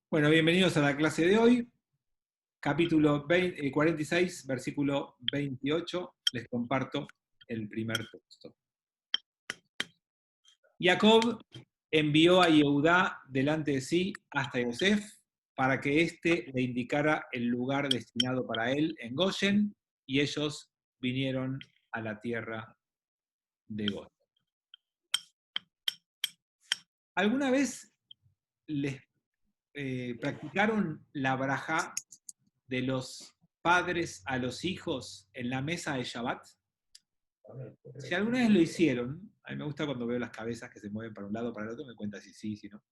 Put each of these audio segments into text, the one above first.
Bueno, bienvenidos a la clase de hoy, capítulo 46, versículo 28. Les comparto el primer texto. Jacob envió a Yehudá delante de sí hasta Yosef para que éste le indicara el lugar destinado para él en Goshen, y ellos vinieron a la tierra de Goshen. ¿Alguna vez les practicaron la brajá de los padres a los hijos en la mesa de Shabbat? Si alguna vez lo hicieron, a mí me gusta cuando veo las cabezas que se mueven para un lado o para el otro, me cuenta si sí, si no.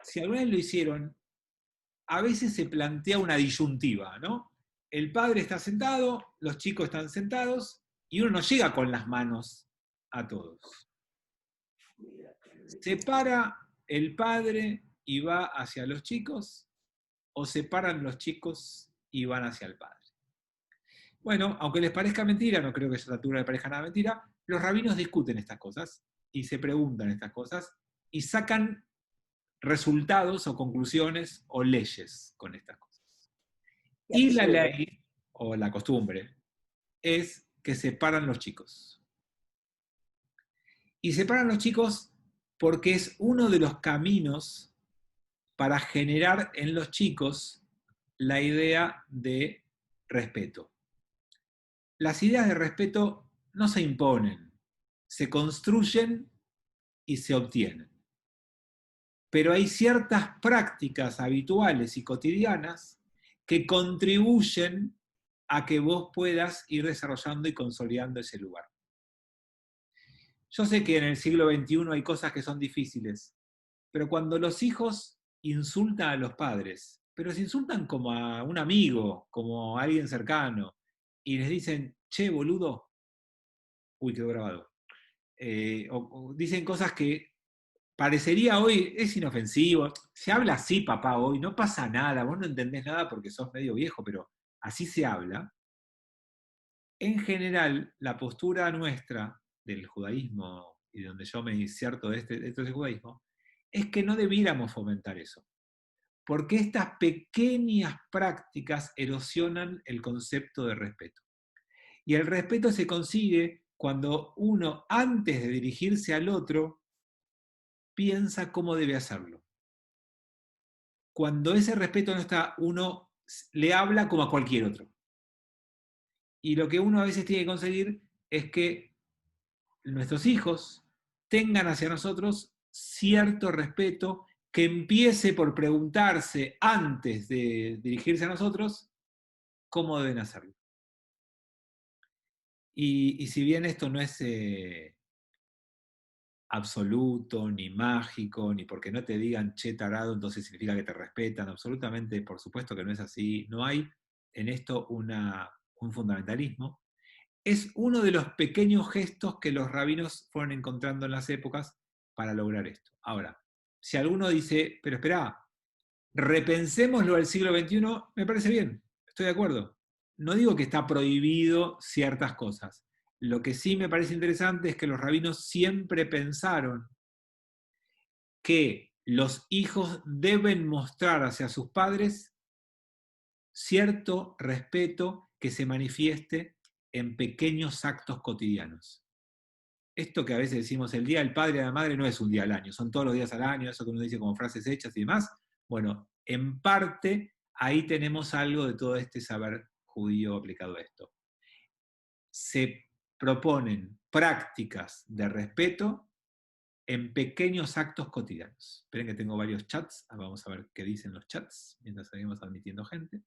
Si alguna vez lo hicieron, a veces se plantea una disyuntiva, ¿no? El padre está sentado, los chicos están sentados, y uno no llega con las manos a todos. ¿Se para el padre y va hacia los chicos, o se paran los chicos y van hacia el padre? Bueno, aunque les parezca mentira, no creo que a esa altura les parezca nada mentira, los rabinos discuten estas cosas y se preguntan estas cosas y sacan resultados o conclusiones o leyes con estas cosas. Y la ley, o la costumbre, es que separan los chicos. Y separan los chicos porque es uno de los caminos para generar en los chicos la idea de respeto. Las ideas de respeto no se imponen, se construyen y se obtienen. Pero hay ciertas prácticas habituales y cotidianas que contribuyen a que vos puedas ir desarrollando y consolidando ese lugar. Yo sé que en el siglo XXI hay cosas que son difíciles, pero cuando los hijos insultan a los padres, pero se insultan como a un amigo, como a alguien cercano, y les dicen, che, boludo, uy, quedó grabado. O dicen cosas que parecería hoy, es inofensivo, se habla así, papá, hoy, no pasa nada, vos no entendés nada porque sos medio viejo, pero así se habla. En general, la postura nuestra del judaísmo, y de donde yo me inserto de este judaísmo, es que no debiéramos fomentar eso, porque estas pequeñas prácticas erosionan el concepto de respeto. Y el respeto se consigue cuando uno, antes de dirigirse al otro, piensa cómo debe hacerlo. Cuando ese respeto no está, uno le habla como a cualquier otro. Y lo que uno a veces tiene que conseguir es que nuestros hijos tengan hacia nosotros cierto respeto, que empiece por preguntarse antes de dirigirse a nosotros cómo deben hacerlo. Y si bien esto no es absoluto, ni mágico, ni porque no te digan che tarado, entonces significa que te respetan, absolutamente, por supuesto que no es así, no hay en esto un fundamentalismo. Es uno de los pequeños gestos que los rabinos fueron encontrando en las épocas para lograr esto. Ahora, si alguno dice, pero espera, repensemos lo del siglo XXI, me parece bien, estoy de acuerdo. No digo que está prohibido ciertas cosas. Lo que sí me parece interesante es que los rabinos siempre pensaron que los hijos deben mostrar hacia sus padres cierto respeto que se manifieste en pequeños actos cotidianos. Esto que a veces decimos el Día del Padre y de la Madre no es un día al año, son todos los días al año, eso que uno dice como frases hechas y demás. Bueno, en parte ahí tenemos algo de todo este saber judío aplicado a esto. Se proponen prácticas de respeto en pequeños actos cotidianos. Esperen que tengo varios chats, vamos a ver qué dicen los chats mientras seguimos admitiendo gente.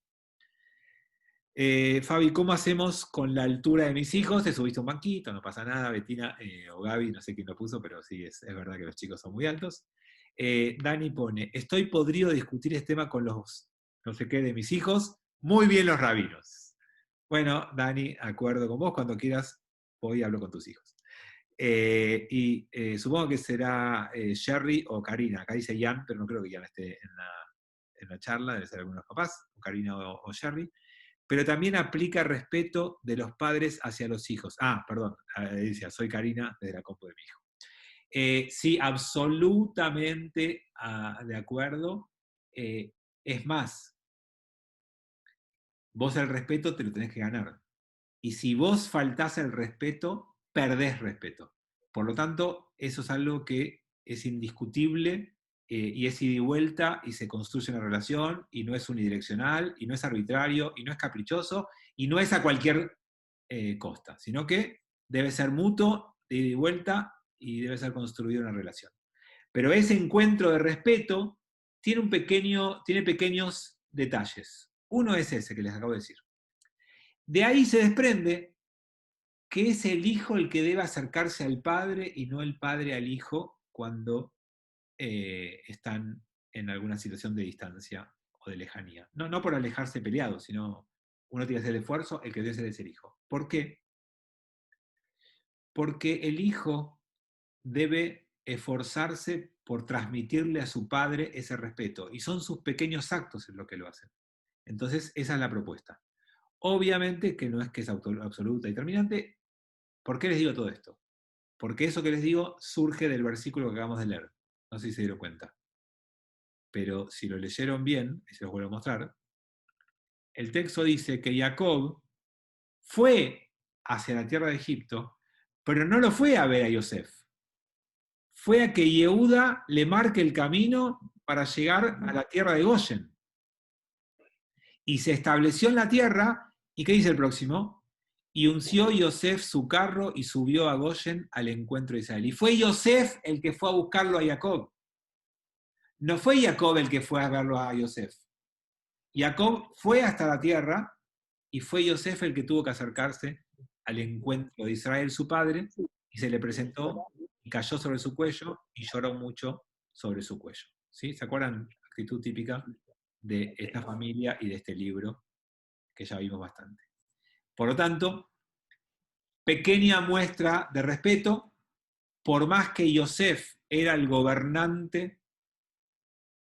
Fabi, ¿cómo hacemos con la altura de mis hijos? Te subiste un banquito, no pasa nada. Betina o Gaby, no sé quién lo puso, pero sí, es verdad que los chicos son muy altos. Dani pone, estoy podrido de discutir este tema con los no sé qué de mis hijos. Muy bien los rabinos. Bueno, Dani, acuerdo con vos, cuando quieras voy y hablo con tus hijos. Supongo que será Sherry o Karina. Acá dice Ian, pero no creo que Ian esté en la charla, debe ser algunos papás, o Karina o Sherry. Pero también aplica respeto de los padres hacia los hijos. Ah, perdón, decía, soy Karina desde la compu de mi hijo. Sí, absolutamente de acuerdo. Es más, vos el respeto te lo tenés que ganar. Y si vos faltás el respeto, perdés respeto. Por lo tanto, eso es algo que es indiscutible y es ida y vuelta y se construye una relación y no es unidireccional y no es arbitrario y no es caprichoso y no es a cualquier costa, sino que debe ser mutuo, de ida y vuelta y debe ser construida una relación. Pero ese encuentro de respeto tiene pequeños detalles. Uno es ese que les acabo de decir. De ahí se desprende que es el hijo el que debe acercarse al padre y no el padre al hijo cuando están en alguna situación de distancia o de lejanía. No, no por alejarse peleados, sino uno tiene que hacer el esfuerzo, el que debe ser es el hijo. ¿Por qué? Porque el hijo debe esforzarse por transmitirle a su padre ese respeto, y son sus pequeños actos en lo que lo hacen. Entonces, esa es la propuesta. Obviamente que no es que es absoluta y terminante. ¿Por qué les digo todo esto? Porque eso que les digo surge del versículo que acabamos de leer. No sé si se dieron cuenta. Pero si lo leyeron bien, y se los vuelvo a mostrar, el texto dice que Jacob fue hacia la tierra de Egipto, pero no lo fue a ver a Yosef. Fue a que Yehuda le marque el camino para llegar a la tierra de Goshen. Y se estableció en la tierra, ¿y qué dice el próximo? Y unció Yosef su carro y subió a Goshen al encuentro de Israel. Y fue Yosef el que fue a buscarlo a Jacob. No fue Jacob el que fue a verlo a Yosef. Jacob fue hasta la tierra y fue Yosef el que tuvo que acercarse al encuentro de Israel, su padre, y se le presentó y cayó sobre su cuello y lloró mucho sobre su cuello. ¿Sí? ¿Se acuerdan? Actitud típica de esta familia y de este libro que ya vimos bastante. Por lo tanto, pequeña muestra de respeto, por más que Yosef era el gobernante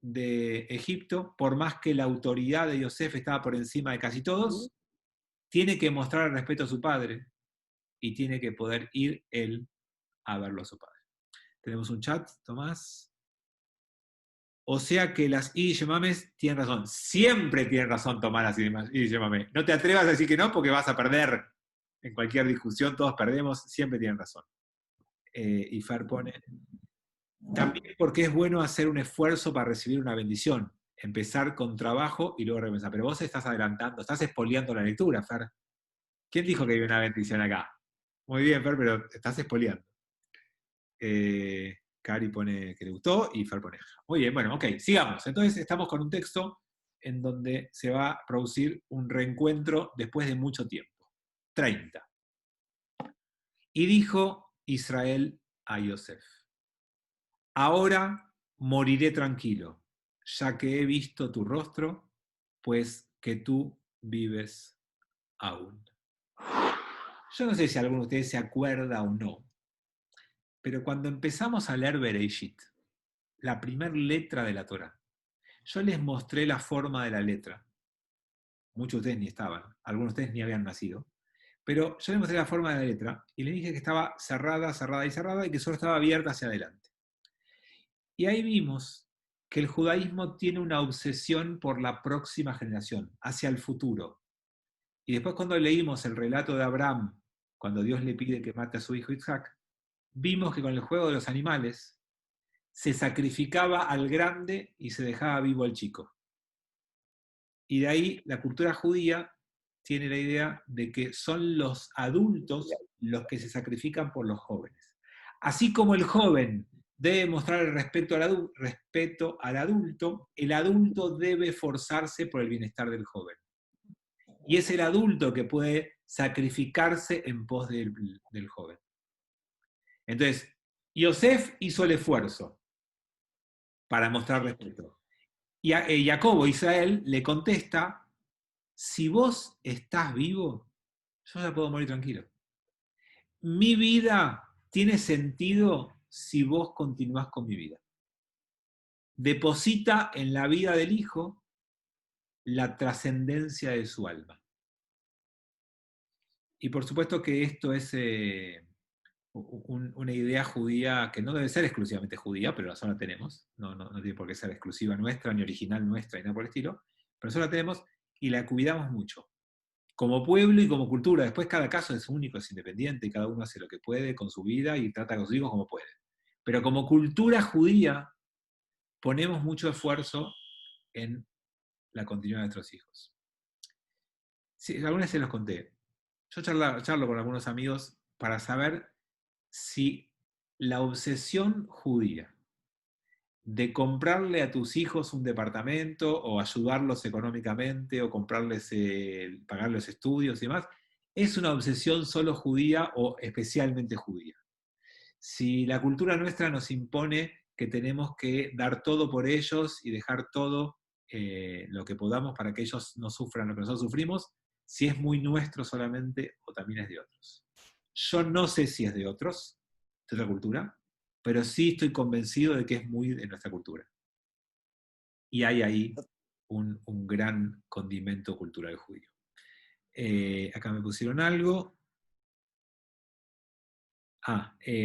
de Egipto, por más que la autoridad de Yosef estaba por encima de casi todos, tiene que mostrar el respeto a su padre y tiene que poder ir él a verlo a su padre. Tenemos un chat, Tomás. O sea que las y Yemames tienen razón. Siempre tienen razón Tomás las y Yemames. No te atrevas a decir que no porque vas a perder. En cualquier discusión todos perdemos, siempre tienen razón. Y Fer pone, también porque es bueno hacer un esfuerzo para recibir una bendición. Empezar con trabajo y luego repensar. Pero vos estás adelantando, estás expoliando la lectura, Fer. ¿Quién dijo que hay una bendición acá? Muy bien, Fer, pero estás expoliando. Cari pone que le gustó y Fer pone. Muy bien, bueno, ok, sigamos. Entonces estamos con un texto en donde se va a producir un reencuentro después de mucho tiempo. 30. Y dijo Israel a Yosef, ahora moriré tranquilo, ya que he visto tu rostro, pues que tú vives aún. Yo no sé si alguno de ustedes se acuerda o no, pero cuando empezamos a leer Bereshit, la primera letra de la Torá, yo les mostré la forma de la letra. Muchos de ustedes ni estaban, algunos de ustedes ni habían nacido. Pero yo les mostré la forma de la letra y les dije que estaba cerrada, cerrada y cerrada y que solo estaba abierta hacia adelante. Y ahí vimos que el judaísmo tiene una obsesión por la próxima generación, hacia el futuro. Y después cuando leímos el relato de Abraham, cuando Dios le pide que mate a su hijo Isaac, vimos que con el juego de los animales se sacrificaba al grande y se dejaba vivo al chico. Y de ahí la cultura judía tiene la idea de que son los adultos los que se sacrifican por los jóvenes. Así como el joven debe mostrar el respeto al adulto, el adulto debe esforzarse por el bienestar del joven. Y es el adulto que puede sacrificarse en pos del joven. Entonces, Yosef hizo el esfuerzo para mostrar respeto. Y Jacobo, Israel, le contesta, si vos estás vivo, yo ya puedo morir tranquilo. Mi vida tiene sentido si vos continuás con mi vida. Deposita en la vida del hijo la trascendencia de su alma. Y por supuesto que esto es una idea judía que no debe ser exclusivamente judía, pero nosotros la tenemos. No tiene por qué ser exclusiva nuestra, ni original nuestra, ni nada por el estilo. Pero nosotros la tenemos y la cuidamos mucho. Como pueblo y como cultura. Después cada caso es único, es independiente, y cada uno hace lo que puede con su vida y trata con sus hijos como puede. Pero como cultura judía, ponemos mucho esfuerzo en la continuidad de nuestros hijos. Sí, alguna vez se los conté. Yo charlo con algunos amigos para saber si la obsesión judía de comprarle a tus hijos un departamento o ayudarlos económicamente o comprarles, pagarles estudios y demás, es una obsesión solo judía o especialmente judía. Si la cultura nuestra nos impone que tenemos que dar todo por ellos y dejar todo lo que podamos para que ellos no sufran lo que nosotros sufrimos, si es muy nuestro solamente o también es de otros. Yo no sé si es de otros, de otra cultura, pero sí estoy convencido de que es muy de nuestra cultura. Y hay ahí un gran condimento cultural judío. Acá me pusieron algo.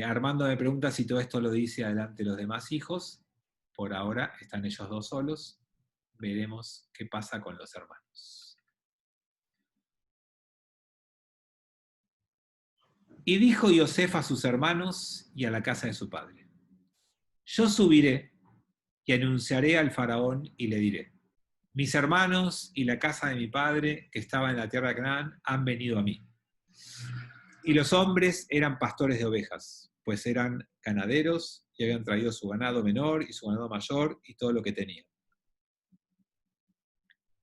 Armando me pregunta si todo esto lo dice adelante los demás hijos. Por ahora están ellos dos solos. Veremos qué pasa con los hermanos. Y dijo Yosef a sus hermanos y a la casa de su padre: Yo subiré y anunciaré al faraón y le diré: mis hermanos y la casa de mi padre, que estaba en la tierra de Canaán, han venido a mí. Y los hombres eran pastores de ovejas, pues eran ganaderos y habían traído su ganado menor y su ganado mayor y todo lo que tenían.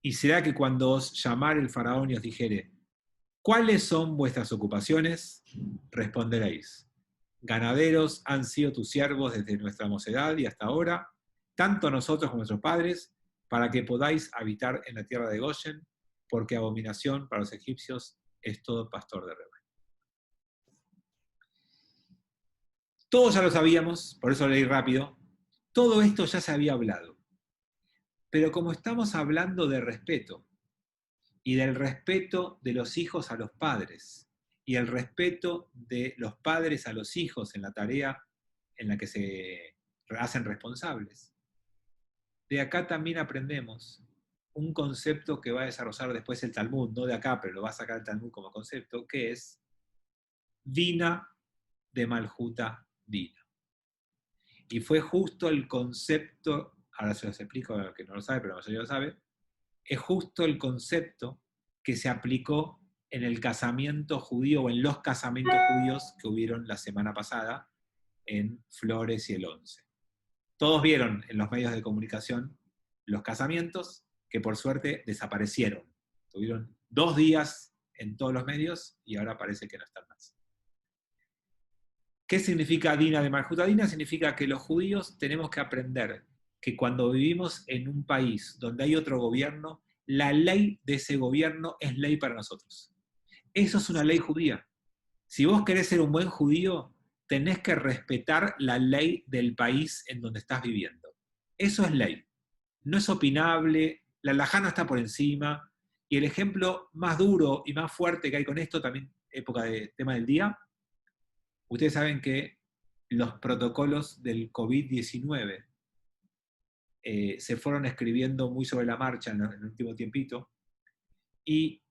Y será que cuando os llamare el faraón y os dijere: ¿cuáles son vuestras ocupaciones? Responderéis: ganaderos han sido tus siervos desde nuestra mocedad y hasta ahora, tanto nosotros como nuestros padres, para que podáis habitar en la tierra de Goshen, porque abominación para los egipcios es todo pastor de rebaño. Todos ya lo sabíamos, por eso leí rápido. Todo esto ya se había hablado. Pero como estamos hablando de respeto, y del respeto de los hijos a los padres, y el respeto de los padres a los hijos en la tarea en la que se hacen responsables, de acá también aprendemos un concepto que va a desarrollar después el Talmud, no de acá, pero lo va a sacar el Talmud como concepto, que es Dina de Malhuta Dina. Y fue justo el concepto, ahora se los explico a los que no lo sabe, pero la mayoría lo sabe, es justo el concepto que se aplicó en el casamiento judío o en los casamientos judíos que hubieron la semana pasada en Flores y el 11. Todos vieron en los medios de comunicación los casamientos que por suerte desaparecieron. Tuvieron 2 días en todos los medios y ahora parece que no están más. ¿Qué significa Dina de Malhuta? Dina significa que los judíos tenemos que aprender que cuando vivimos en un país donde hay otro gobierno, la ley de ese gobierno es ley para nosotros. Eso es una ley judía. Si vos querés ser un buen judío, tenés que respetar la ley del país en donde estás viviendo. Eso es ley. No es opinable, la halajá no está por encima, y el ejemplo más duro y más fuerte que hay con esto, también época de tema del día, ustedes saben que los protocolos del COVID-19 se fueron escribiendo muy sobre la marcha en el último tiempito, y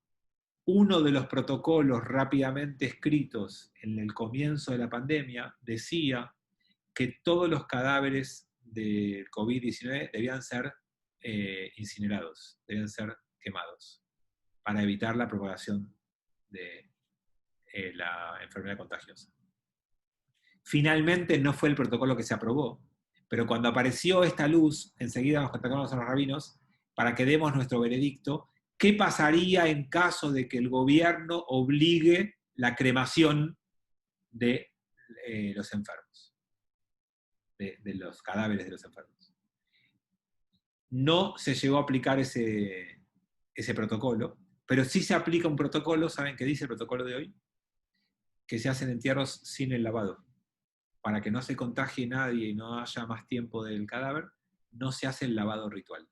uno de los protocolos rápidamente escritos en el comienzo de la pandemia decía que todos los cadáveres del COVID-19 debían ser incinerados, debían ser quemados, para evitar la propagación de la enfermedad contagiosa. Finalmente no fue el protocolo que se aprobó, pero cuando apareció esta luz, enseguida nos contactamos a los rabinos para que demos nuestro veredicto. ¿Qué pasaría en caso de que el gobierno obligue la cremación de los enfermos, de los cadáveres de los enfermos? No se llegó a aplicar ese protocolo, pero sí se aplica un protocolo. ¿Saben qué dice el protocolo de hoy? Que se hacen entierros sin el lavado. Para que no se contagie nadie y no haya más tiempo del cadáver, no se hace el lavado ritual.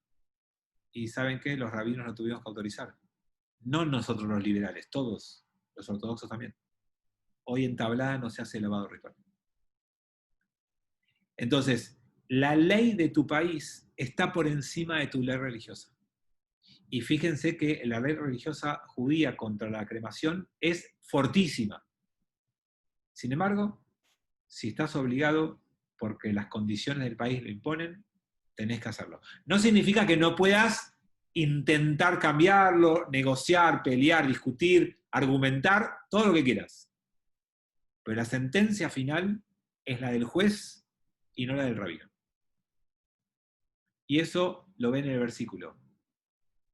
¿Y saben qué? Los rabinos lo tuvimos que autorizar. No nosotros los liberales, todos, los ortodoxos también. hoy en Tablada no se hace lavado ritual. Entonces, la ley de tu país está por encima de tu ley religiosa. Y fíjense que la ley religiosa judía contra la cremación es fortísima. Sin embargo, si estás obligado porque las condiciones del país lo imponen, tenés que hacerlo. No significa que no puedas intentar cambiarlo, negociar, pelear, discutir, argumentar, todo lo que quieras. Pero la sentencia final es la del juez y no la del rabino. Y eso lo ven en el versículo.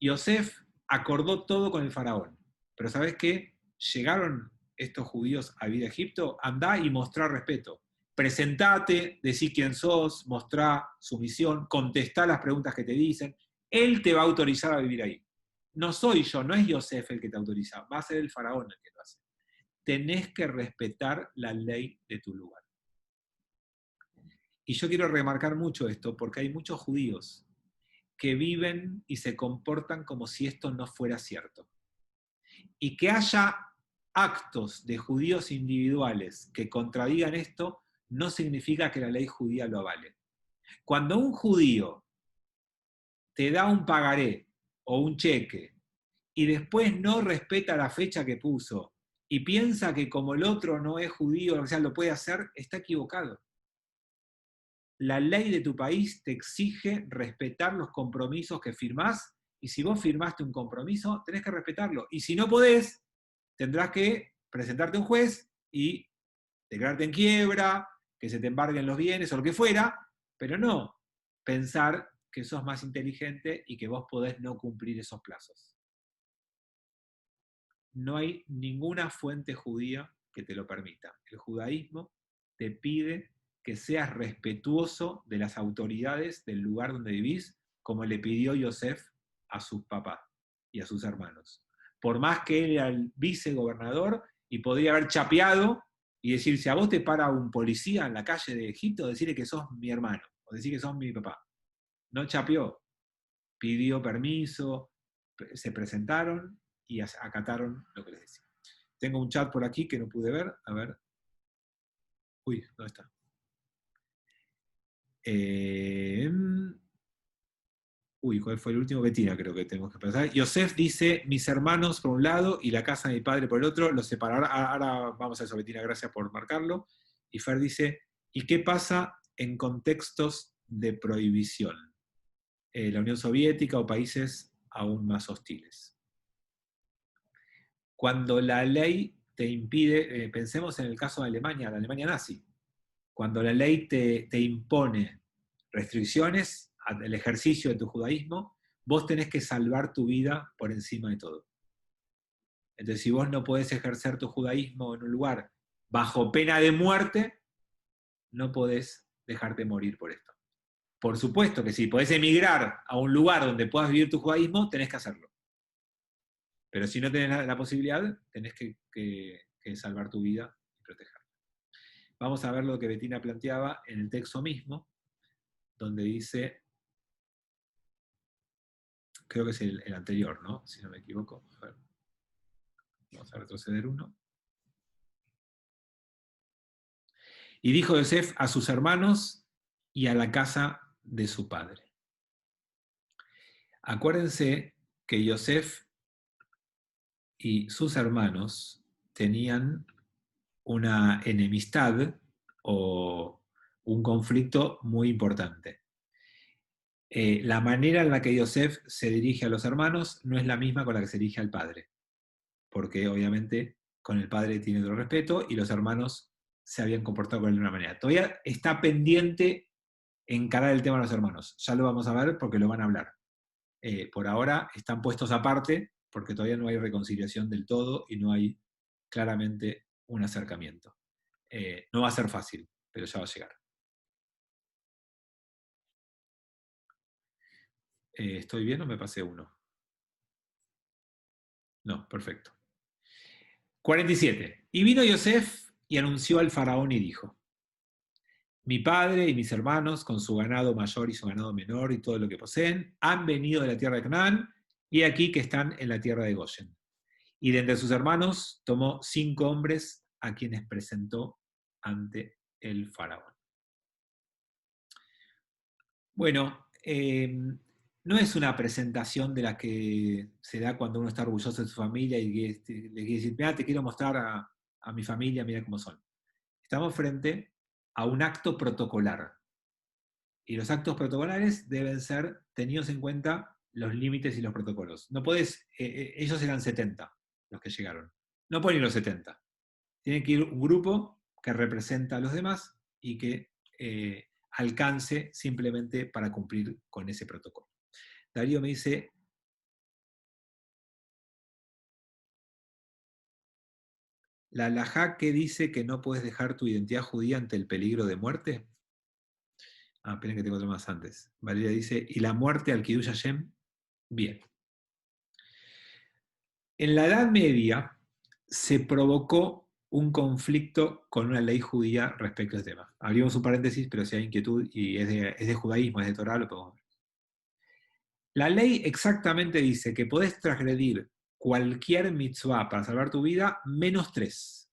Yosef acordó todo con el faraón. Pero ¿sabes qué? Llegaron estos judíos a vivir a Egipto, andá y mostrá respeto. Presentate, decí quién sos, mostrá sumisión, contestá las preguntas que te dicen. Él te va a autorizar a vivir ahí. No soy yo, no es Yosef el que te autoriza, va a ser el faraón el que lo hace. Tenés que respetar la ley de tu lugar. Y yo quiero remarcar mucho esto, porque hay muchos judíos que viven y se comportan como si esto no fuera cierto. Y que haya actos de judíos individuales que contradigan esto, no significa que la ley judía lo avale. Cuando un judío te da un pagaré o un cheque y después no respeta la fecha que puso y piensa que como el otro no es judío, o sea, lo puede hacer, está equivocado. La ley de tu país te exige respetar los compromisos que firmás, y si vos firmaste un compromiso, tenés que respetarlo. Y si no podés, tendrás que presentarte a un juez y declararte en quiebra, que se te embarguen los bienes o lo que fuera, pero no pensar que sos más inteligente y que vos podés no cumplir esos plazos. No hay ninguna fuente judía que te lo permita. El judaísmo te pide que seas respetuoso de las autoridades del lugar donde vivís, como le pidió Yosef a sus papás y a sus hermanos. Por más que él era el vicegobernador y podría haber chapeado y decir, si a vos te para un policía en la calle de Egipto, decirle que sos mi hermano, o decir que sos mi papá. No chapeó, pidió permiso, se presentaron y acataron lo que les decía. Tengo un chat por aquí que no pude ver, a ver. Uy, ¿dónde está? ¿Cuál fue el último? Betina, creo que tenemos que pasar. Yosef dice, mis hermanos por un lado y la casa de mi padre por el otro, los separará. Ahora vamos a eso, Betina, gracias por marcarlo. Y Fer dice, ¿y qué pasa en contextos de prohibición? La Unión Soviética o países aún más hostiles. Cuando la ley te impide, pensemos en el caso de Alemania, la Alemania nazi, cuando la ley te impone restricciones al ejercicio de tu judaísmo, vos tenés que salvar tu vida por encima de todo. Entonces, si vos no podés ejercer tu judaísmo en un lugar bajo pena de muerte, no podés dejarte morir por esto. Por supuesto que si podés emigrar a un lugar donde puedas vivir tu judaísmo, tenés que hacerlo. Pero si no tenés la posibilidad, tenés que salvar tu vida y protegerla. Vamos a ver lo que Betina planteaba en el texto mismo, donde dice, creo que es el anterior, ¿no? Si no me equivoco. A ver. Vamos a retroceder uno. Y dijo Yosef a sus hermanos y a la casa de su padre. Acuérdense que Yosef y sus hermanos tenían una enemistad o un conflicto muy importante. La manera en la que Yosef se dirige a los hermanos no es la misma con la que se dirige al padre, porque obviamente con el padre tiene otro respeto y los hermanos se habían comportado con él de una manera. Todavía está pendiente encarar el tema de los hermanos, ya lo vamos a ver porque lo van a hablar. Por ahora están puestos aparte porque todavía no hay reconciliación del todo y no hay claramente un acercamiento. No va a ser fácil, pero ya va a llegar. ¿Estoy bien o me pasé uno? No, perfecto. 47. Y vino Yosef y anunció al faraón y dijo, mi padre y mis hermanos, con su ganado mayor y su ganado menor y todo lo que poseen, han venido de la tierra de Canaán y aquí que están en la tierra de Goshen. Y de entre sus hermanos tomó 5 hombres a quienes presentó ante el faraón. Bueno, no es una presentación de la que se da cuando uno está orgulloso de su familia y le quiere decir, mira, te quiero mostrar a mi familia, mira cómo son. Estamos frente a un acto protocolar. Y los actos protocolares deben ser tenidos en cuenta los límites y los protocolos. No podés, ellos eran 70 los que llegaron. No pueden ir los 70. Tiene que ir un grupo que representa a los demás y que alcance simplemente para cumplir con ese protocolo. Darío me dice, ¿la halajá que dice que no puedes dejar tu identidad judía ante el peligro de muerte? Ah, esperen que tengo otro más antes. Valeria dice, ¿y la muerte al Kiddush Hashem? Bien. En la Edad Media se provocó un conflicto con una ley judía respecto a este tema. Abrimos un paréntesis, pero si hay inquietud y es de judaísmo, es de Torah, lo podemos ver. La ley exactamente dice que podés transgredir cualquier mitzvah para salvar tu vida, menos 3.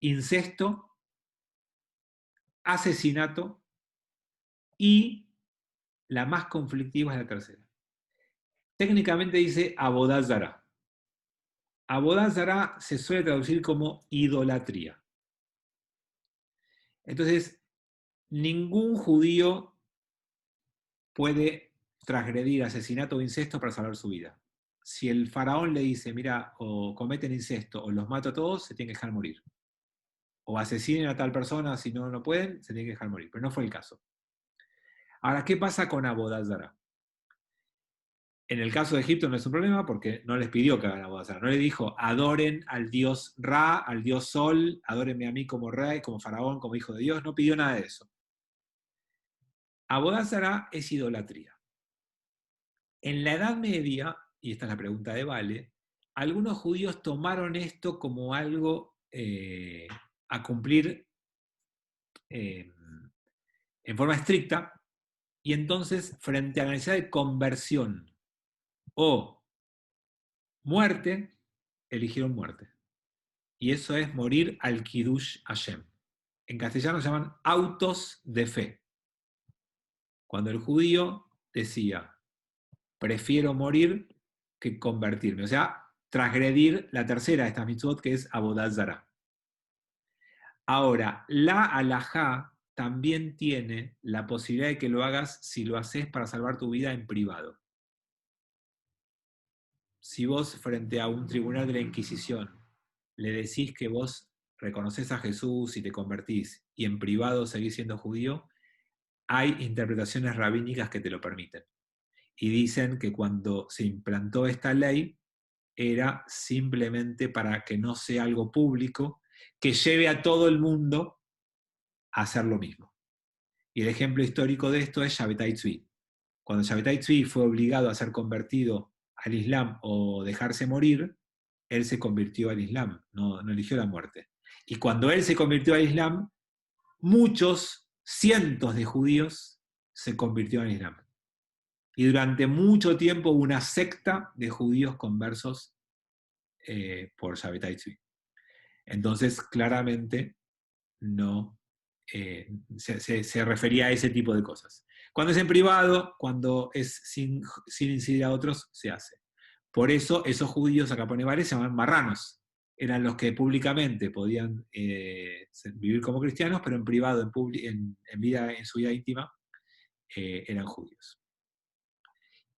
Incesto, asesinato y la más conflictiva es la tercera. Técnicamente dice Abodá Zará. Abodá Zará se suele traducir como idolatría. Entonces, ningún judío puede transgredir asesinato o incesto para salvar su vida. Si el faraón le dice, mira, o cometen incesto o los mato a todos, se tienen que dejar morir. O asesinen a tal persona, si no pueden, se tienen que dejar morir. Pero no fue el caso. Ahora, ¿qué pasa con Abodá Zará? En el caso de Egipto no es un problema porque no les pidió que hagan Abodá Zará. No le dijo, adoren al dios Ra, al dios Sol, adórenme a mí como rey, como faraón, como hijo de Dios. No pidió nada de eso. Abodá Zará es idolatría. En la Edad Media, y esta es la pregunta de Vale, algunos judíos tomaron esto como algo a cumplir en forma estricta, y entonces, frente a la necesidad de conversión o muerte, eligieron muerte. Y eso es morir al Kiddush Hashem. En castellano se llaman autos de fe. Cuando el judío decía, prefiero morir que convertirme. O sea, transgredir la tercera de estas mitzvot, que es Abodá Zará. Ahora, la halajá también tiene la posibilidad de que lo hagas si lo haces para salvar tu vida en privado. Si vos frente a un tribunal de la Inquisición le decís que vos reconoces a Jesús y te convertís y en privado seguís siendo judío, hay interpretaciones rabínicas que te lo permiten. Y dicen que cuando se implantó esta ley era simplemente para que no sea algo público, que lleve a todo el mundo a hacer lo mismo. Y el ejemplo histórico de esto es Shabbatai Tzvi. Cuando Shabbatai Tzvi fue obligado a ser convertido al Islam o dejarse morir, él se convirtió al Islam, no eligió la muerte. Y cuando él se convirtió al Islam, muchos, cientos de judíos se convirtieron al Islam. Y durante mucho tiempo hubo una secta de judíos conversos por Shabbatai Tzvi. Entonces, claramente, no se refería a ese tipo de cosas. Cuando es en privado, cuando es sin incidir a otros, se hace. Por eso esos judíos, acá pone Vale, se llaman marranos. Eran los que públicamente podían vivir como cristianos, pero en privado, en su vida íntima, eran judíos.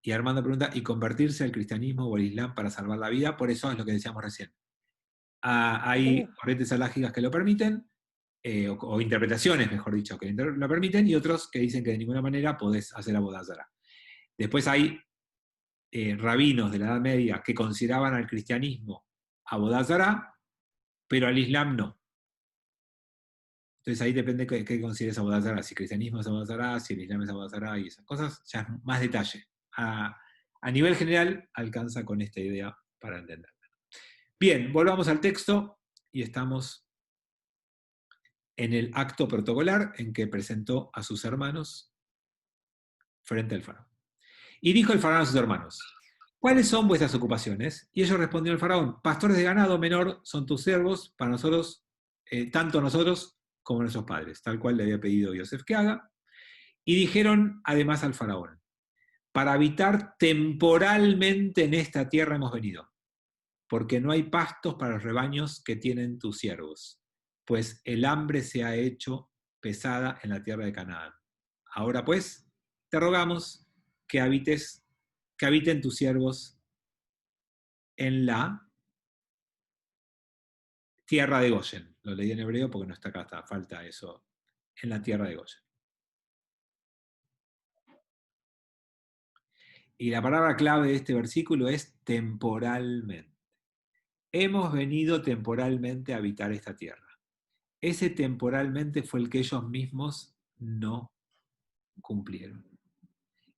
Y Armando pregunta, ¿y convertirse al cristianismo o al islam para salvar la vida? Por eso es lo que decíamos recién. Hay corrientes alágicas que lo permiten, o interpretaciones, mejor dicho, que lo permiten, y otros que dicen que de ninguna manera podés hacer Abodá Zará. Después hay rabinos de la Edad Media que consideraban al cristianismo Abodá Zará, pero al islam no. Entonces ahí depende de qué consideres Abodá Zará, si el cristianismo es Abodá Zará, si el islam es Abodá Zará y esas cosas, ya es más detalle. A nivel general alcanza con esta idea para entenderla. Bien, volvamos al texto y estamos en el acto protocolar en que presentó a sus hermanos frente al faraón. Y dijo el faraón a sus hermanos, ¿cuáles son vuestras ocupaciones? Y ellos respondieron al faraón, pastores de ganado menor son tus siervos, para nosotros, tanto nosotros como nuestros padres, tal cual le había pedido Yosef que haga. Y dijeron además al faraón, para habitar temporalmente en esta tierra hemos venido, porque no hay pastos para los rebaños que tienen tus siervos, pues el hambre se ha hecho pesada en la tierra de Canaán. Ahora pues, te rogamos que habiten tus siervos en la tierra de Goyen. Lo leí en hebreo porque no está acá, falta eso, en la tierra de Goyen. Y la palabra clave de este versículo es temporalmente. Hemos venido temporalmente a habitar esta tierra. Ese temporalmente fue el que ellos mismos no cumplieron.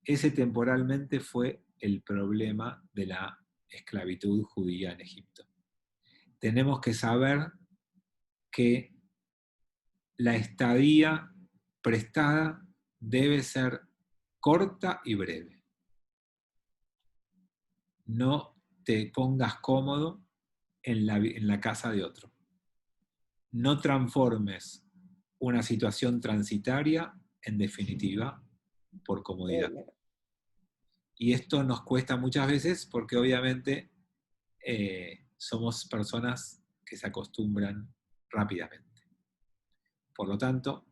Ese temporalmente fue el problema de la esclavitud judía en Egipto. Tenemos que saber que la estadía prestada debe ser corta y breve. No te pongas cómodo en la casa de otro. No transformes una situación transitaria en definitiva por comodidad. Y esto nos cuesta muchas veces porque obviamente somos personas que se acostumbran rápidamente. Por lo tanto,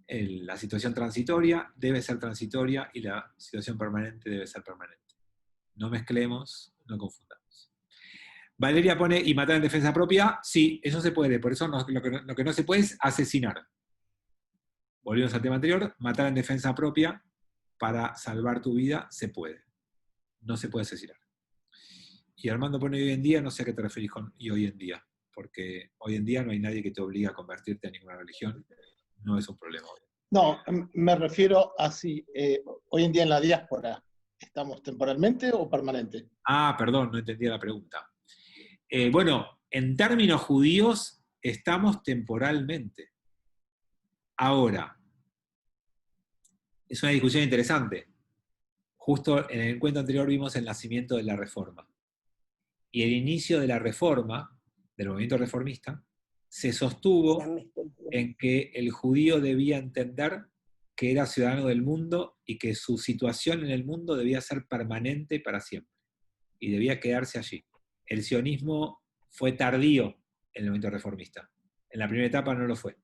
la situación transitoria debe ser transitoria y la situación permanente debe ser permanente. No mezclemos, no confundamos. Valeria pone, ¿y matar en defensa propia? Sí, eso se puede, por eso lo que no se puede es asesinar. Volvemos al tema anterior, matar en defensa propia para salvar tu vida se puede. No se puede asesinar. Y Armando pone hoy en día, no sé a qué te referís con y hoy en día, porque hoy en día no hay nadie que te obligue a convertirte a ninguna religión, no es un problema hoy. No, me refiero a si hoy en día en la diáspora, ¿estamos temporalmente o permanente? Ah, perdón, no entendía la pregunta. Bueno, en términos judíos, estamos temporalmente. Ahora, es una discusión interesante. Justo en el encuentro anterior vimos el nacimiento de la Reforma. Y el inicio de la Reforma, del movimiento reformista, se sostuvo en que el judío debía entender que era ciudadano del mundo y que su situación en el mundo debía ser permanente para siempre. Y debía quedarse allí. El sionismo fue tardío en el movimiento reformista. En la primera etapa no lo fue.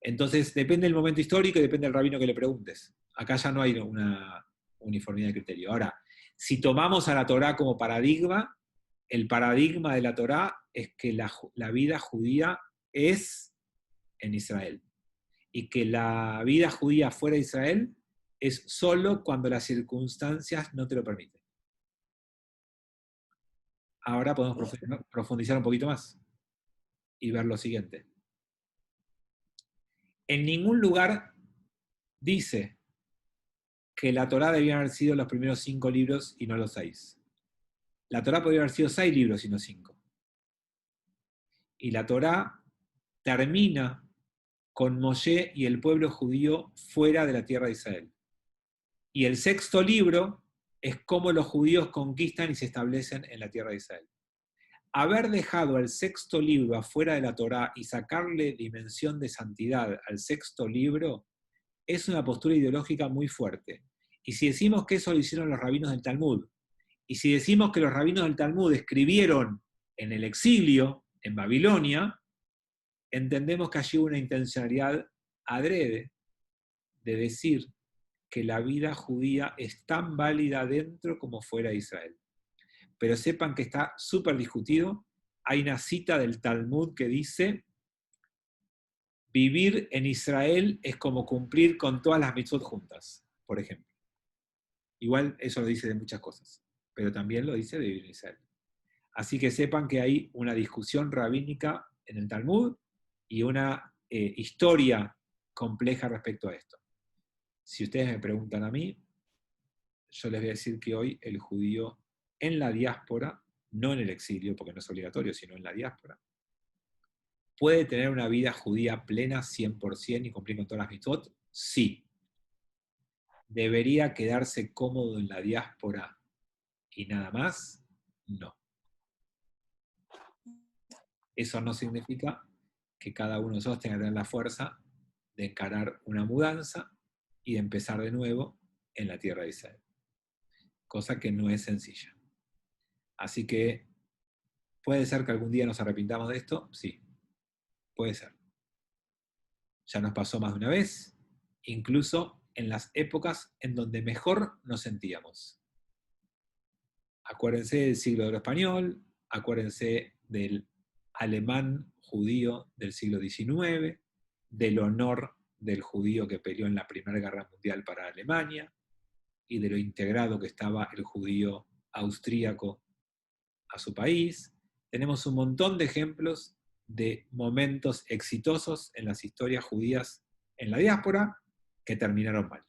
Entonces, depende del momento histórico y depende del rabino que le preguntes. Acá ya no hay una uniformidad de criterio. Ahora, si tomamos a la Torá como paradigma, el paradigma de la Torá es que la vida judía es en Israel. Y que la vida judía fuera de Israel es solo cuando las circunstancias no te lo permiten. Ahora podemos profundizar un poquito más y ver lo siguiente. En ningún lugar dice que la Torá debían haber sido los primeros 5 libros y no los 6. La Torá podría haber sido 6 libros y no 5. Y la Torá termina con Moshe y el pueblo judío fuera de la tierra de Israel. Y el 6.º libro es cómo los judíos conquistan y se establecen en la tierra de Israel. Haber dejado el 6.º libro afuera de la Torá y sacarle dimensión de santidad al 6.º libro es una postura ideológica muy fuerte. Y si decimos que eso lo hicieron los rabinos del Talmud, y si decimos que los rabinos del Talmud escribieron en el exilio, en Babilonia, entendemos que allí hubo una intencionalidad adrede de decir que la vida judía es tan válida dentro como fuera de Israel. Pero sepan que está súper discutido. Hay una cita del Talmud que dice: vivir en Israel es como cumplir con todas las mitzvot juntas, por ejemplo. Igual eso lo dice de muchas cosas, pero también lo dice de vivir en Israel. Así que sepan que hay una discusión rabínica en el Talmud y una historia compleja respecto a esto. Si ustedes me preguntan a mí, yo les voy a decir que hoy el judío en la diáspora, no en el exilio, porque no es obligatorio, sino en la diáspora, ¿puede tener una vida judía plena 100% y cumplir con todas las mitzvot? Sí. ¿Debería quedarse cómodo en la diáspora y nada más, no. Eso no significa que cada uno de nosotros tenga que tener la fuerza de encarar una mudanza y de empezar de nuevo en la tierra de Israel. Cosa que no es sencilla. Así que, ¿puede ser que algún día nos arrepintamos de esto? Sí, puede ser. Ya nos pasó más de una vez, incluso en las épocas en donde mejor nos sentíamos. Acuérdense del siglo de oro español, acuérdense del alemán judío del siglo XIX, del honor del judío que peleó en la Primera Guerra Mundial para Alemania, y de lo integrado que estaba el judío austríaco a su país. Tenemos un montón de ejemplos de momentos exitosos en las historias judías en la diáspora que terminaron mal.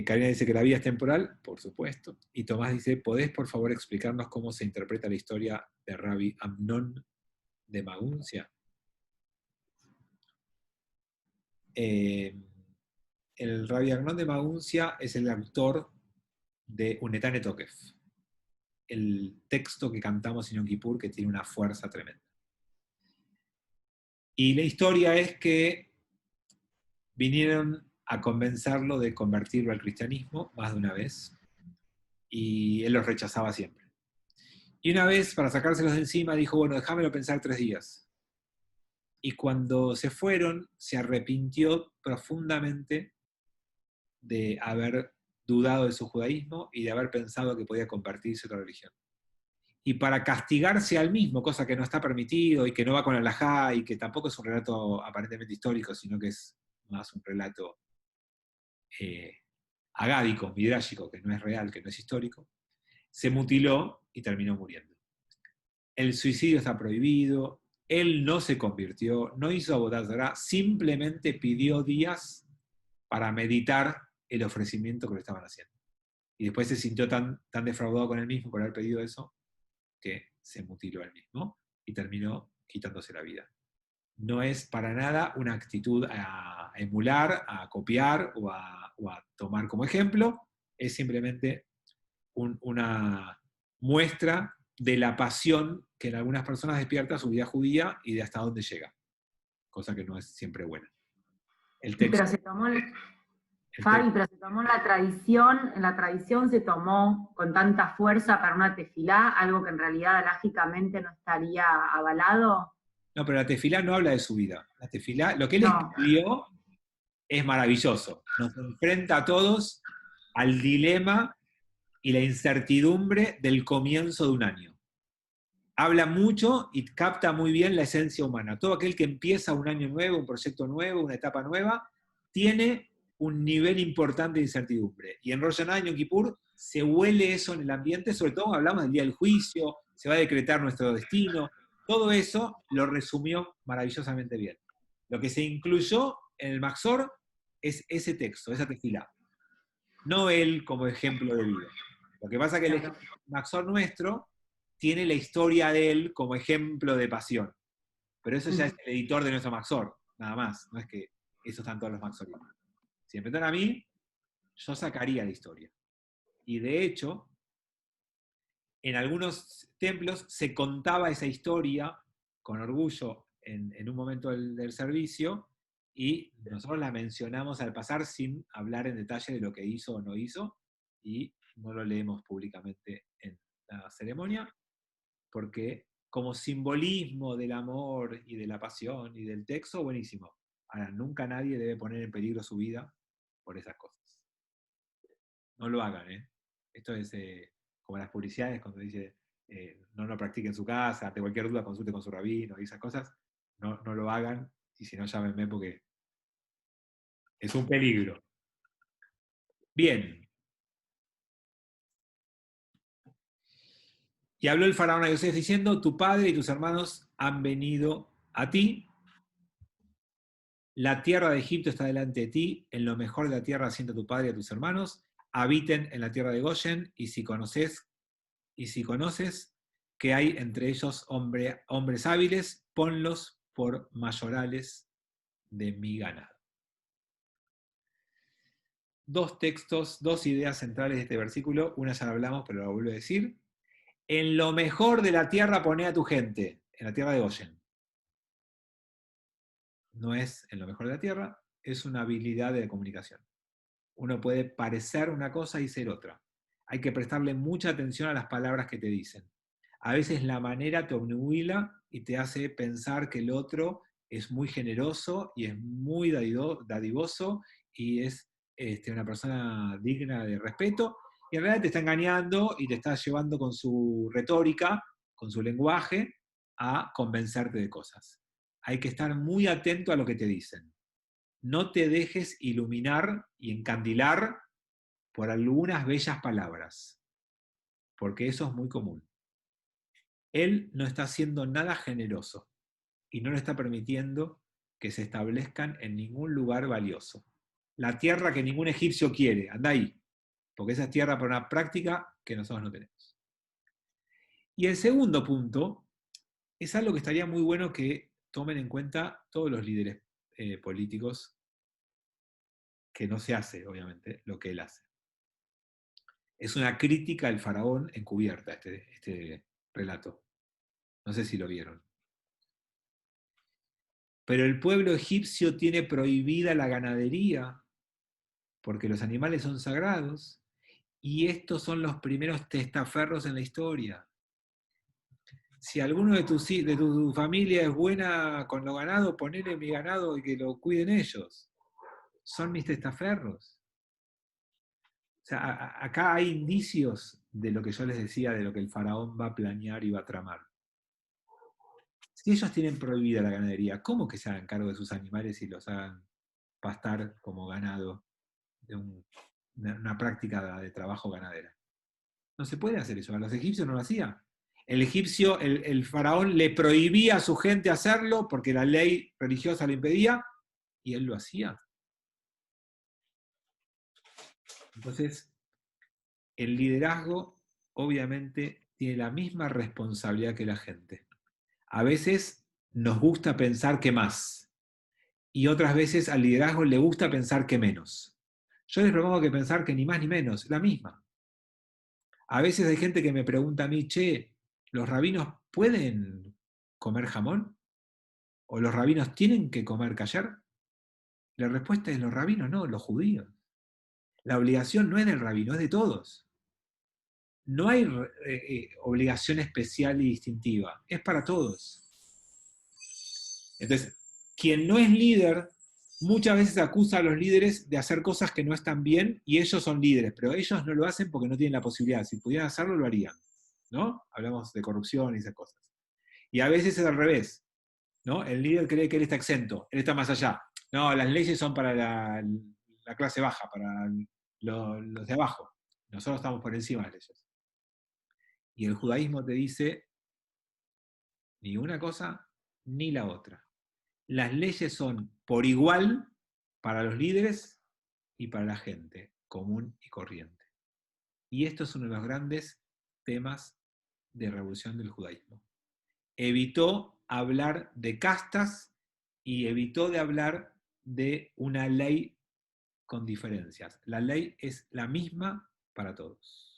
Karina dice que la vida es temporal, por supuesto. Y Tomás dice, ¿podés por favor explicarnos cómo se interpreta la historia de Rabbi Amnón de Maguncia? El Rabbi Amnón de Maguncia es el autor de Unetane Tokef, el texto que cantamos en Yom Kippur, que tiene una fuerza tremenda. Y la historia es que vinieron a convencerlo de convertirlo al cristianismo más de una vez, y él los rechazaba siempre. Y una vez, para sacárselos de encima, dijo, bueno, déjamelo pensar 3 días. Y cuando se fueron, se arrepintió profundamente de haber dudado de su judaísmo y de haber pensado que podía convertirse a otra religión. Y para castigarse al mismo, cosa que no está permitido y que no va con el halajá y que tampoco es un relato aparentemente histórico, sino que es más un relato agádico, midrágico, que no es real, que no es histórico, se mutiló y terminó muriendo. El suicidio está prohibido, él no se convirtió, no hizo Avodat Zará, simplemente pidió días para meditar el ofrecimiento que le estaban haciendo. Y después se sintió tan defraudado con él mismo por haber pedido eso, que se mutiló él mismo y terminó quitándose la vida. No es para nada una actitud a emular, a copiar o a tomar como ejemplo, es simplemente una muestra de la pasión que en algunas personas despierta su vida judía y de hasta dónde llega, cosa que no es siempre buena. El texto, pero se tomó pero se tomó en la tradición se tomó con tanta fuerza para una tefilá, algo que en realidad alágicamente no estaría avalado. No, pero la tefilá no habla de su vida. La tefilá, lo que él escribió es maravilloso. Nos enfrenta a todos al dilema y la incertidumbre del comienzo de un año. Habla mucho y capta muy bien la esencia humana. Todo aquel que empieza un año nuevo, un proyecto nuevo, una etapa nueva, tiene un nivel importante de incertidumbre. Y en Rosh Hashanah, en Yom Kippur, se huele eso en el ambiente, sobre todo hablamos del día del juicio, se va a decretar nuestro destino. Todo eso lo resumió maravillosamente bien. Lo que se incluyó en el Maxor es ese texto, esa tefilá. No él como ejemplo de vida. Lo que pasa es que el Maxor nuestro tiene la historia de él como ejemplo de pasión. Pero eso ya es el editor de nuestro Maxor, nada más. No es que esos están todos los Maxorim. Si me preguntan a mí, yo sacaría la historia. Y de hecho, en algunos templos se contaba esa historia con orgullo en un momento del servicio, y nosotros la mencionamos al pasar sin hablar en detalle de lo que hizo o no hizo, y no lo leemos públicamente en la ceremonia, porque como simbolismo del amor y de la pasión y del texto, buenísimo. Ahora, nunca nadie debe poner en peligro su vida por esas cosas. No lo hagan, ¿eh? Esto es como las publicidades cuando dice no lo practique en su casa, ante cualquier duda consulte con su rabino y esas cosas. No lo hagan, y si no, llámenme porque es un peligro. Bien. Y habló el faraón a Yosef diciendo, tu padre y tus hermanos han venido a ti, la tierra de Egipto está delante de ti, en lo mejor de la tierra asienta tu padre y a tus hermanos, habiten en la tierra de Goshen, y si conoces que hay entre ellos hombres hábiles, ponlos por mayorales de mi ganado. dos textos, dos ideas centrales de este versículo. Una ya la hablamos, pero la vuelvo a decir. En lo mejor de la tierra poné a tu gente, en la tierra de Goyen. No es en lo mejor de la tierra, es una habilidad de comunicación. Uno puede parecer una cosa y ser otra. Hay que prestarle mucha atención a las palabras que te dicen. A veces la manera te obnubila y te hace pensar que el otro es muy generoso y es muy dadivoso y es una persona digna de respeto, y en realidad te está engañando y te está llevando con su retórica, con su lenguaje, a convencerte de cosas. Hay que estar muy atento a lo que te dicen. No te dejes iluminar y encandilar por algunas bellas palabras, porque eso es muy común. Él no está haciendo nada generoso y no le está permitiendo que se establezcan en ningún lugar valioso. La tierra que ningún egipcio quiere, anda ahí, porque esa es tierra para una práctica que nosotros no tenemos. Y el segundo punto es algo que estaría muy bueno que tomen en cuenta todos los líderes políticos, que no se hace, obviamente, lo que él hace. Es una crítica al faraón encubierta, este relato. No sé si lo vieron. Pero el pueblo egipcio tiene prohibida la ganadería, porque los animales son sagrados, y estos son los primeros testaferros en la historia. Si alguno de tu familia es buena con los ganados, ponele mi ganado y que lo cuiden ellos. Son mis testaferros. O sea, acá hay indicios de lo que yo les decía, de lo que el faraón va a planear y va a tramar. Si ellos tienen prohibida la ganadería, ¿cómo que se hagan cargo de sus animales y los hagan pastar como ganado de una práctica de trabajo ganadera? No se puede hacer eso. A los egipcios no lo hacían. El egipcio, el faraón le prohibía a su gente hacerlo porque la ley religiosa lo impedía y él lo hacía. Entonces, el liderazgo obviamente tiene la misma responsabilidad que la gente. A veces nos gusta pensar que más, y otras veces al liderazgo le gusta pensar que menos. Yo les propongo que pensar que ni más ni menos, la misma. A veces hay gente que me pregunta a mí, che, ¿los rabinos pueden comer jamón? ¿O los rabinos tienen que comer kasher? La respuesta es los rabinos no, los judíos. La obligación no es del rabino, es de todos. No hay obligación especial y distintiva, es para todos. Entonces, quien no es líder muchas veces acusa a los líderes de hacer cosas que no están bien y ellos son líderes, pero ellos no lo hacen porque no tienen la posibilidad. Si pudieran hacerlo, lo harían. ¿No? Hablamos de corrupción y esas cosas. Y a veces es al revés. ¿No? El líder cree que él está exento, él está más allá. No, las leyes son para la clase baja, para los de abajo. Nosotros estamos por encima de las leyes. Y el judaísmo te dice ni una cosa ni la otra. Las leyes son por igual para los líderes y para la gente común y corriente. Y esto es uno de los grandes temas de revolución del judaísmo. Evitó hablar de castas y evitó de hablar de una ley con diferencias. La ley es la misma para todos.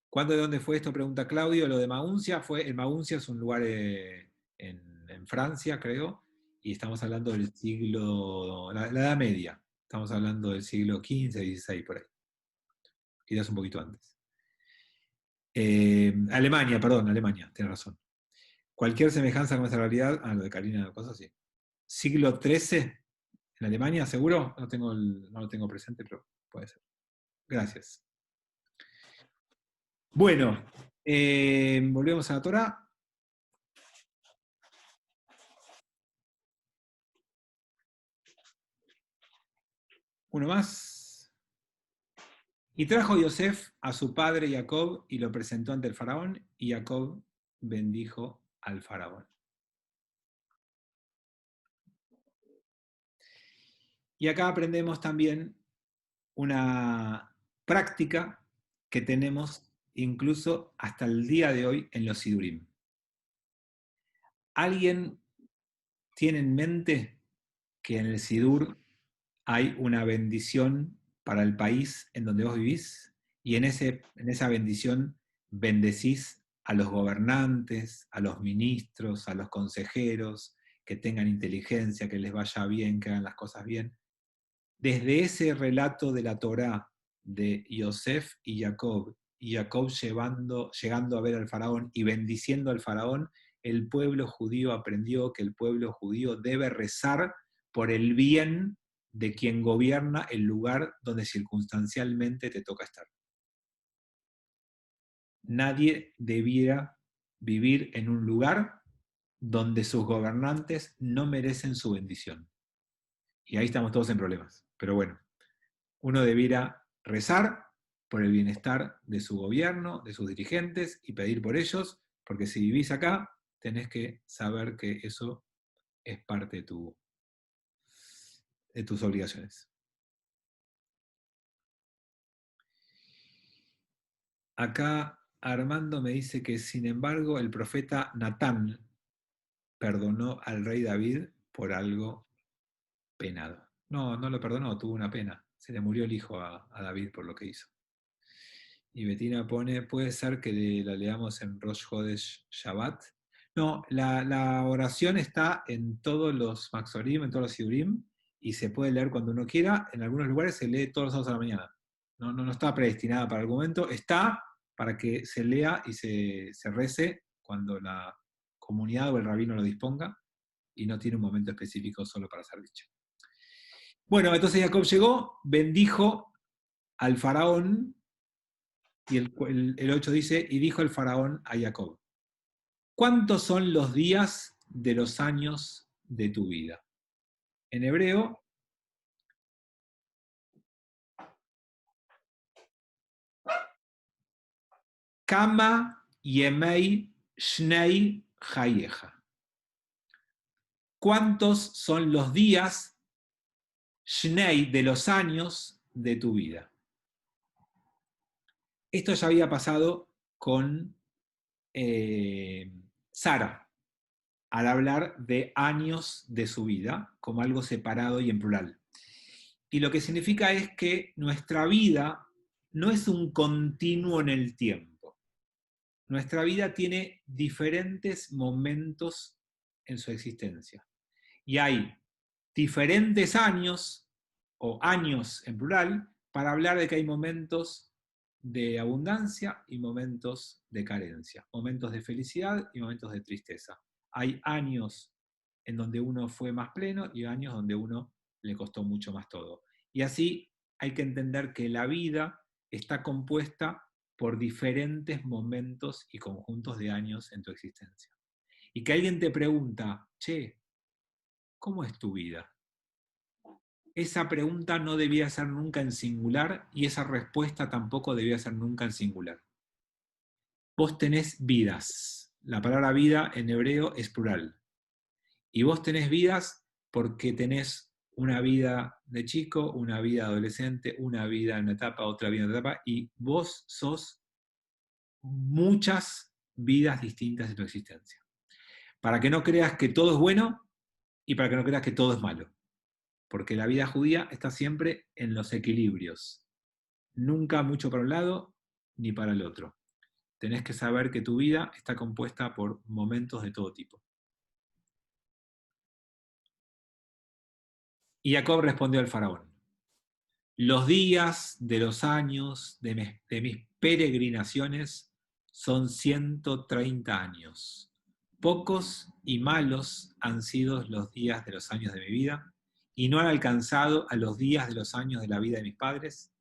¿Cuándo y dónde fue esto? Pregunta Claudio. Lo de Maguncia el Maguncia es un lugar en Francia, creo, y estamos hablando del siglo, la Edad Media. Estamos hablando del siglo XV, XVI, por ahí. Quizás un poquito antes. Alemania, tiene razón. Cualquier semejanza con esa realidad, lo de Karina, cosas así. Siglo XIII, en Alemania, ¿seguro? No lo tengo presente, pero puede ser. Gracias. Bueno, volvemos a la Torá. Uno más. Y trajo Yosef a su padre Jacob y lo presentó ante el faraón, y Jacob bendijo al faraón. Y acá aprendemos también una práctica que tenemos incluso hasta el día de hoy en los Sidurim. ¿Alguien tiene en mente que en el Sidur hay una bendición para el país en donde vos vivís, y en esa bendición bendecís a los gobernantes, a los ministros, a los consejeros, que tengan inteligencia, que les vaya bien, que hagan las cosas bien. Desde ese relato de la Torá de Yosef y Jacob llegando a ver al faraón y bendiciendo al faraón, el pueblo judío aprendió que el pueblo judío debe rezar por el bien de quien gobierna el lugar donde circunstancialmente te toca estar. Nadie debiera vivir en un lugar donde sus gobernantes no merecen su bendición. Y ahí estamos todos en problemas. Pero bueno, uno debiera rezar por el bienestar de su gobierno, de sus dirigentes, y pedir por ellos, porque si vivís acá, tenés que saber que eso es parte de tus obligaciones. Acá Armando me dice que, sin embargo, el profeta Natán perdonó al rey David por algo penado. No, no lo perdonó, tuvo una pena. Se le murió el hijo a David por lo que hizo. Y Betina pone, ¿puede ser que la leamos en Rosh Hodesh Shabbat? No, la oración está en todos los Maxorim, en todos los Sidurim, y se puede leer cuando uno quiera. En algunos lugares se lee todos los sábados a la mañana. No está predestinada para algún momento, está para que se lea y se rece cuando la comunidad o el rabino lo disponga, y no tiene un momento específico solo para ser dicho. Bueno, entonces Jacob llegó, bendijo al faraón, y el 8 dice, y dijo el faraón a Jacob, ¿cuántos son los días de los años de tu vida? En hebreo, Kama Yemei Shnei Hayeja. ¿Cuántos son los días Shnei de los años de tu vida? Esto ya había pasado con Sara, al hablar de años de su vida, como algo separado y en plural. Y lo que significa es que nuestra vida no es un continuo en el tiempo. Nuestra vida tiene diferentes momentos en su existencia. Y hay diferentes años, o años en plural, para hablar de que hay momentos de abundancia y momentos de carencia, momentos de felicidad y momentos de tristeza. Hay años en donde uno fue más pleno y años donde uno le costó mucho más todo. Y así hay que entender que la vida está compuesta por diferentes momentos y conjuntos de años en tu existencia. Y que alguien te pregunta, che, ¿cómo es tu vida? Esa pregunta no debía ser nunca en singular y esa respuesta tampoco debía ser nunca en singular. Vos tenés vidas. La palabra vida en hebreo es plural. Y vos tenés vidas porque tenés una vida de chico, una vida de adolescente, una vida en una etapa, otra vida en otra etapa, y vos sos muchas vidas distintas de tu existencia. Para que no creas que todo es bueno y para que no creas que todo es malo. Porque la vida judía está siempre en los equilibrios. Nunca mucho para un lado ni para el otro. Tenés que saber que tu vida está compuesta por momentos de todo tipo. Y Jacob respondió al faraón, los días de los años de mis peregrinaciones son 130 años. Pocos y malos han sido los días de los años de mi vida, y no han alcanzado a los días de los años de la vida de mis padres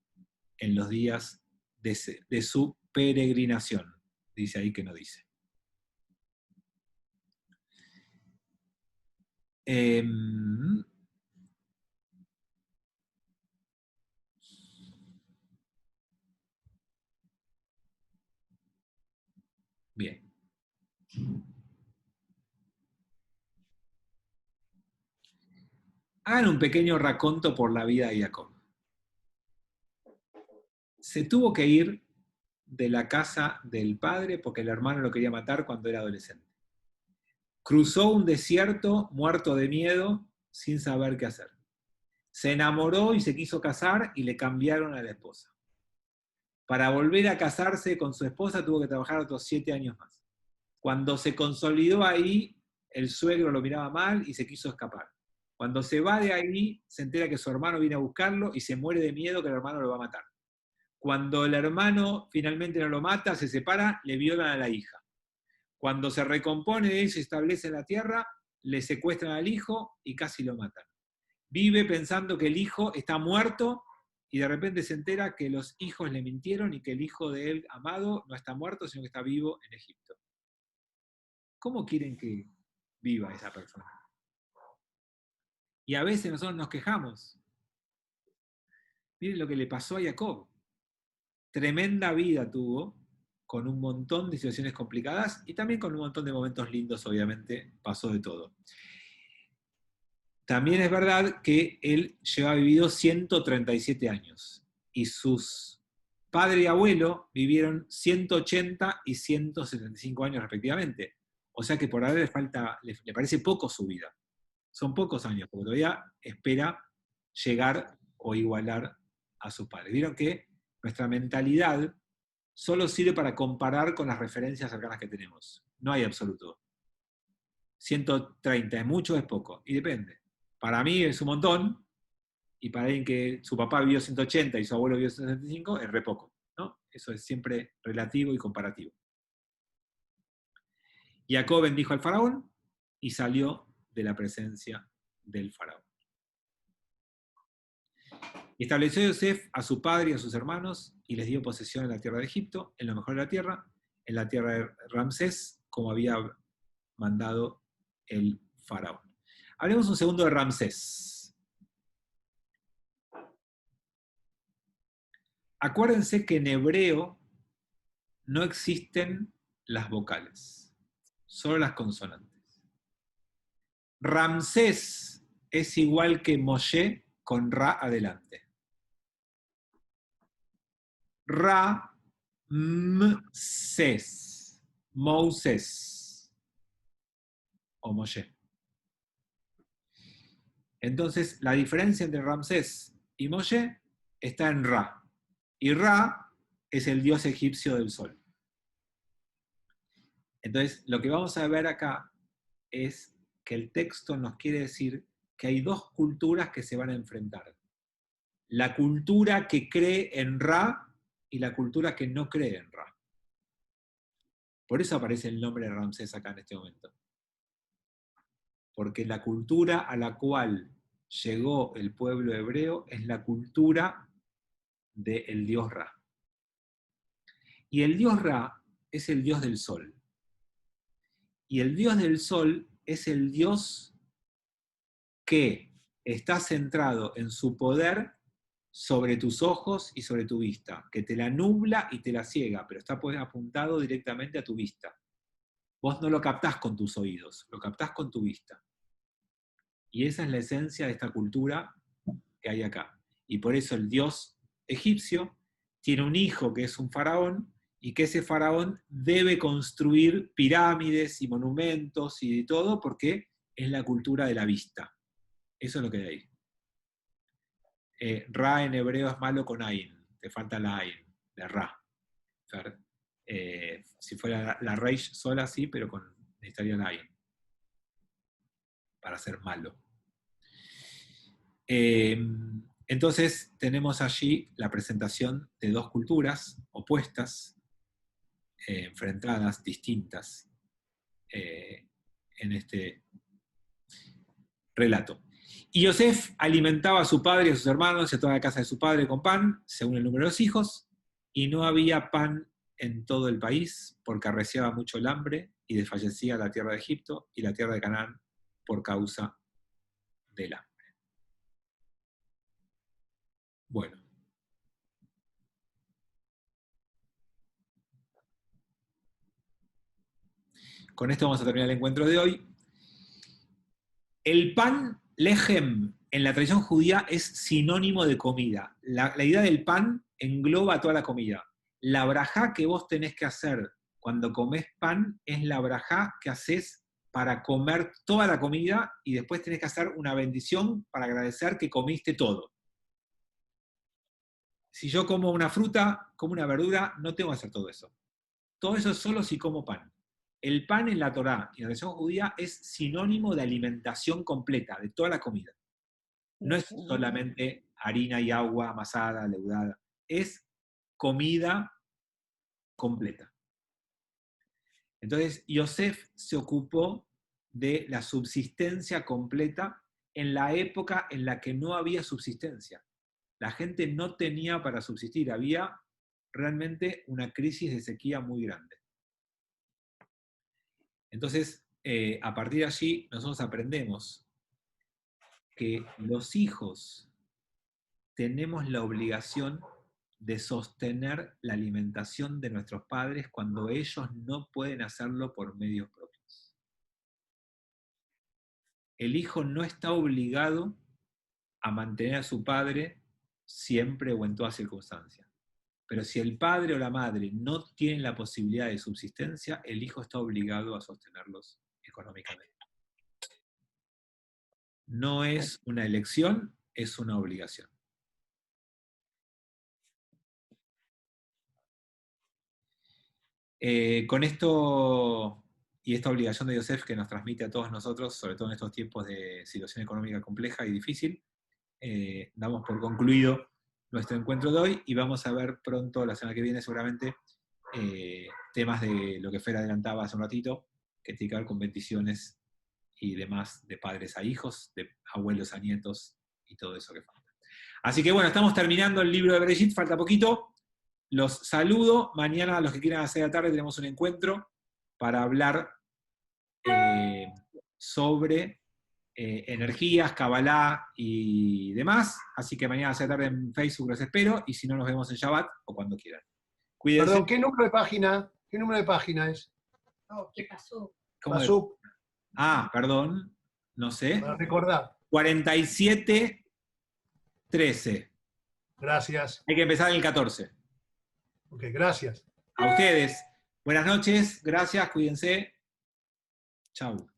en los días de su peregrinación. Dice ahí que no dice. Bien. Hagan un pequeño raconto por la vida de Jacob. Se tuvo que ir de la casa del padre porque el hermano lo quería matar cuando era adolescente. Cruzó un desierto muerto de miedo sin saber qué hacer. Se enamoró y se quiso casar y le cambiaron a la esposa. Para volver a casarse con su esposa tuvo que trabajar otros 7 años más. Cuando se consolidó ahí, el suegro lo miraba mal y se quiso escapar. Cuando se va de ahí, se entera que su hermano viene a buscarlo y se muere de miedo que el hermano lo va a matar. Cuando el hermano finalmente no lo mata, se separa, le violan a la hija. Cuando se recompone él, se establece en la tierra, le secuestran al hijo y casi lo matan. Vive pensando que el hijo está muerto y de repente se entera que los hijos le mintieron y que el hijo de él amado no está muerto, sino que está vivo en Egipto. ¿Cómo quieren que viva esa persona? Y a veces nosotros nos quejamos. Miren lo que le pasó a Jacob. Tremenda vida tuvo, con un montón de situaciones complicadas y también con un montón de momentos lindos, obviamente, pasó de todo. También es verdad que él lleva vivido 137 años y sus padre y abuelo vivieron 180 y 175 años respectivamente. O sea que por ahora le parece poco su vida. Son pocos años, porque todavía espera llegar o igualar a sus padres. Vieron que nuestra mentalidad solo sirve para comparar con las referencias cercanas que tenemos. No hay absoluto. 130 es mucho o es poco, y depende. Para mí es un montón, y para alguien que su papá vivió 180 y su abuelo vivió 175, es re poco, ¿no? Eso es siempre relativo y comparativo. Jacob bendijo al faraón y salió de la presencia del faraón. Y estableció Yosef a su padre y a sus hermanos y les dio posesión en la tierra de Egipto, en lo mejor de la tierra, en la tierra de Ramsés, como había mandado el faraón. Hablemos un segundo de Ramsés. Acuérdense que en hebreo no existen las vocales, solo las consonantes. Ramsés es igual que Moshe con Ra adelante. Ramsés, Moses o Moshe. Entonces, la diferencia entre Ramsés y Moshe está en Ra. Y Ra es el dios egipcio del sol. Entonces, lo que vamos a ver acá es que el texto nos quiere decir que hay dos culturas que se van a enfrentar. La cultura que cree en Ra y la cultura que no cree en Ra. Por eso aparece el nombre de Ramsés acá en este momento. Porque la cultura a la cual llegó el pueblo hebreo es la cultura del dios Ra. Y el dios Ra es el dios del sol. Y el dios del sol es el dios que está centrado en su poder sobre tus ojos y sobre tu vista, que te la nubla y te la ciega, pero está apuntado directamente a tu vista. Vos no lo captás con tus oídos, lo captás con tu vista. Y esa es la esencia de esta cultura que hay acá. Y por eso el dios egipcio tiene un hijo que es un faraón, y que ese faraón debe construir pirámides y monumentos y de todo, porque es la cultura de la vista. Eso es lo que hay ahí. Ra en hebreo es malo con Ain, te falta la Ain, de Ra. Si fuera la Reish sola, sí, pero necesitaría la Ain para ser malo. Entonces tenemos allí la presentación de dos culturas opuestas, enfrentadas, distintas, en este relato. Y Yosef alimentaba a su padre y a sus hermanos y a toda la casa de su padre con pan, según el número de los hijos, y no había pan en todo el país, porque arreciaba mucho el hambre, y desfallecía la tierra de Egipto y la tierra de Canaán por causa del hambre. Bueno. Con esto vamos a terminar el encuentro de hoy. El pan, lejem, en la tradición judía es sinónimo de comida. La idea del pan engloba toda la comida. La brajá que vos tenés que hacer cuando comés pan es la brajá que haces para comer toda la comida y después tenés que hacer una bendición para agradecer que comiste todo. Si yo como una fruta, como una verdura, no tengo que hacer todo eso. Todo eso es solo si como pan. El pan en la Torá y en la religión judía es sinónimo de alimentación completa, de toda la comida. No es solamente harina y agua amasada, leudada. Es comida completa. Entonces, Yosef se ocupó de la subsistencia completa en la época en la que no había subsistencia. La gente no tenía para subsistir, había realmente una crisis de sequía muy grande. Entonces, a partir de allí, nosotros aprendemos que los hijos tenemos la obligación de sostener la alimentación de nuestros padres cuando ellos no pueden hacerlo por medios propios. El hijo no está obligado a mantener a su padre siempre o en todas circunstancias. Pero si el padre o la madre no tienen la posibilidad de subsistencia, el hijo está obligado a sostenerlos económicamente. No es una elección, es una obligación. Con esto y esta obligación de Yosef que nos transmite a todos nosotros, sobre todo en estos tiempos de situación económica compleja y difícil, damos por concluido nuestro encuentro de hoy y vamos a ver pronto, la semana que viene seguramente, temas de lo que Fer adelantaba hace un ratito, que tiene que ver con bendiciones y demás de padres a hijos, de abuelos a nietos y todo eso que falta. Así que bueno, estamos terminando el libro de Bereshit, falta poquito. Los saludo. Mañana, a los que quieran hacer la tarde, tenemos un encuentro para hablar sobre energías, Kabbalah y demás. Así que mañana a la tarde en Facebook los espero, y si no, nos vemos en Shabbat o cuando quieran. Cuídense. Perdón, ¿qué número de página? ¿Qué número de página es? Oh, ¿qué pasó? Pasó. Perdón, no sé. Para recordar. 4713. Gracias. Hay que empezar el 14. Ok, gracias. A ustedes. Buenas noches, gracias, cuídense. Chau.